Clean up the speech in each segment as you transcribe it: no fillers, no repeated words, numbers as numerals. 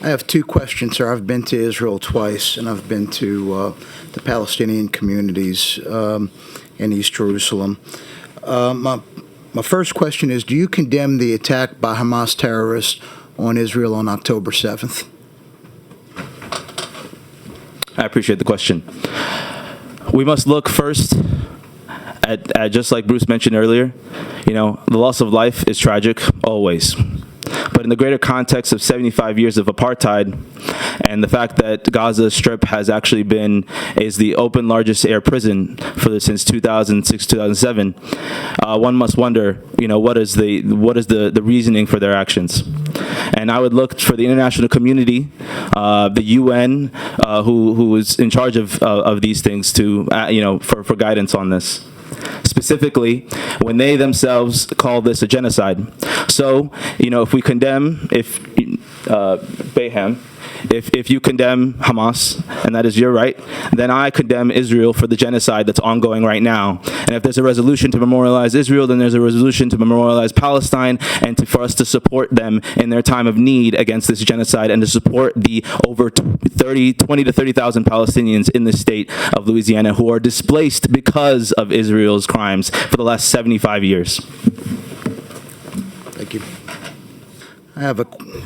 I have two questions, sir. I've been to Israel twice, and I've been to the Palestinian communities in East Jerusalem. My first question is, do you condemn the attack by Hamas terrorists on Israel on October 7th? I appreciate the question. We must look first at just like Bruce mentioned earlier, the loss of life is tragic, always. But in the greater context of 75 years of apartheid and the fact that Gaza Strip is the open largest air prison since 2006, 2007, one must wonder, what is the reasoning for their actions? And I would look for the international community, the UN, who is in charge of these things for guidance on this. Specifically, when they themselves call this a genocide. So, if we condemn, Bayham, if you condemn Hamas, and that is your right, then I condemn Israel for the genocide that's ongoing right now. And if there's a resolution to memorialize Israel, then there's a resolution to memorialize Palestine and for us to support them in their time of need against this genocide and to support the over 20 to 30,000 Palestinians in the state of Louisiana who are displaced because of Israel's crimes for the last 75 years. Thank you. I have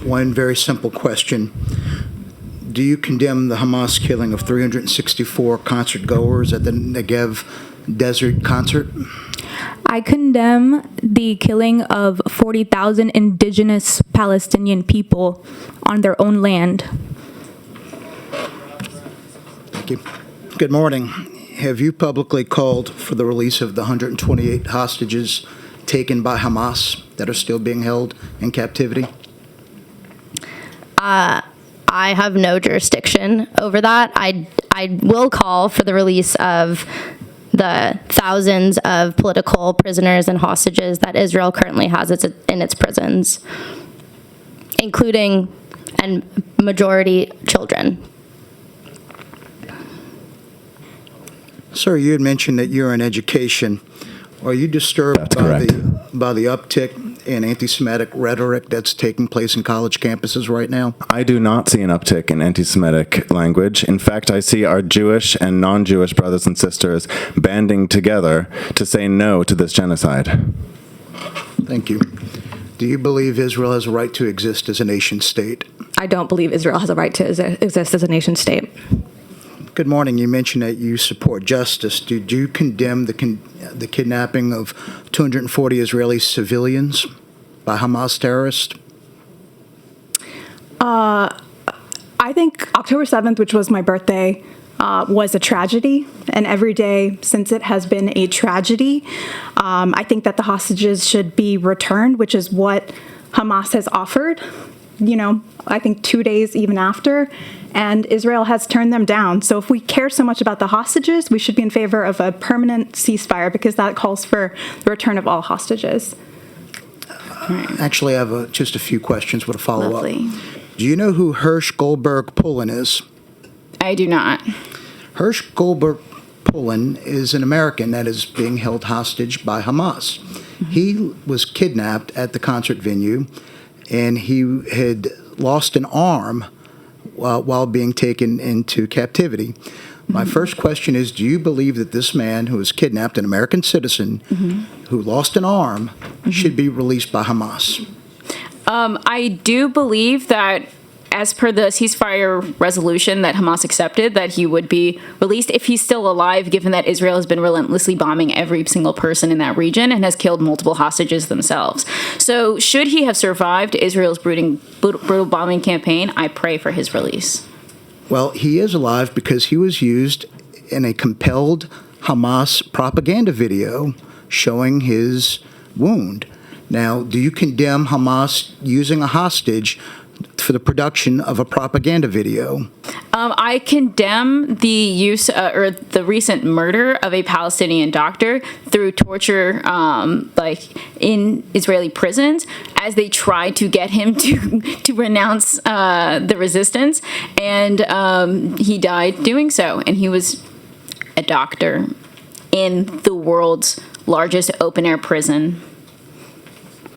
one very simple question. Do you condemn the Hamas killing of 364 concert goers at the Negev Desert concert? I condemn the killing of 40,000 indigenous Palestinian people on their own land. Thank you. Good morning. Have you publicly called for the release of the 128 hostages taken by Hamas that are still being held in captivity? I have no jurisdiction over that. I will call for the release of the thousands of political prisoners and hostages that Israel currently has in its prisons, including and majority children. Sir, you had mentioned that you're in education. Are you disturbed by the uptick in anti-Semitic rhetoric that's taking place in college campuses right now? I do not see an uptick in anti-Semitic language. In fact, I see our Jewish and non-Jewish brothers and sisters banding together to say no to this genocide. Thank you. Do you believe Israel has a right to exist as a nation state? I don't believe Israel has a right to exist as a nation state. Good morning. You mentioned that you support justice. Did you condemn the kidnapping of 240 Israeli civilians by Hamas terrorists? I think October 7th, which was my birthday, was a tragedy, and every day since it has been a tragedy. I think that the hostages should be returned, which is what Hamas has offered, I think 2 days even after, and Israel has turned them down. So if we care so much about the hostages, we should be in favor of a permanent ceasefire because that calls for the return of all hostages. Actually, I have just a few questions with a follow-up. Lovely. Do you know who Hirsch Goldberg Pullen is? I do not. Hirsch Goldberg Pullen is an American that is being held hostage by Hamas. Mm-hmm. He was kidnapped at the concert venue, and he had lost an arm while being taken into captivity. My first question is, do you believe that this man who was kidnapped, an American citizen, who lost an arm, should be released by Hamas? I do believe that as per the ceasefire resolution that Hamas accepted, that he would be released if he's still alive, given that Israel has been relentlessly bombing every single person in that region and has killed multiple hostages themselves. So should he have survived Israel's brutal bombing campaign, I pray for his release. Well, he is alive because he was used in a compelled Hamas propaganda video showing his wound. Now, do you condemn Hamas using a hostage for the production of a propaganda video? I condemn the use or the recent murder of a Palestinian doctor through torture, in Israeli prisons, as they try to get him to renounce the resistance, and he died doing so. And he was a doctor in the world's largest open-air prison.